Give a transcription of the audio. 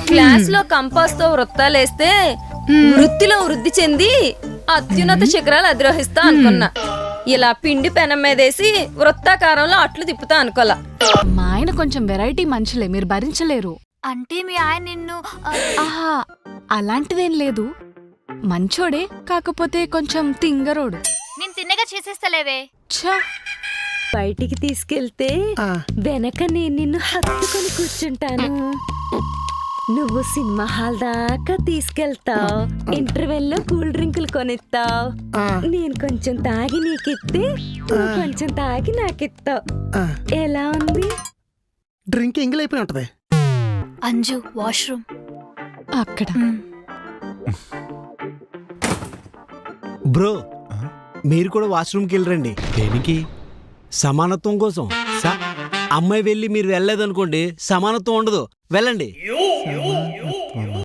Class లో compass తో వృత్తాలేస్తే వృత్తిలో వృద్ధి చెంది అత్యున్నత శిఖరాలు అధిరోహిస్తా అనుకున్నా. ఇలా పిండి పెనం మీదేసి వృత్తాకారంలో అట్లు తిప్పుతా అనుకోలా. మా ఆయన కొంచెం వెరైటీ మనుషులే, మీరు భరించలేరు. అంటే మీ ఆయన నిన్ను ఆహా, అలాంటిదేం లేదు. మంచోడే, కాకపోతే కొంచెం తింగరోడు. నేను తిన్నగా చేసేస్తలేవే. ఛ, బయటికి తీసుకెళ్తే వెనక నేను నిన్ను హత్తుకొని కూర్చుంటాను. నువ్వు సినిమా హాల్ దాకా తీసుకెళ్తావు, ఇంటర్వెల్ లో కూల్ డ్రింకులు కొనిస్తావు. నేను కొంచెం తాగి నీకిస్తే నువ్వు కొంచెం తాగి నాకిస్తావు. ఎలా ఉంది? డ్రింక్ ఎంగిలైపోయి ఉంటది. అంజు వాష్రూమ్ అక్కడ. బ్రో, మీరు కూడా వాష్రూమ్కి వెళ్ళరండి. దేనికి? సమానత్వం కోసం. అమ్మాయి వెళ్ళి మీరు వెళ్ళలేదనుకోండి, సమానత్వం ఉండదు. వెళ్ళండి.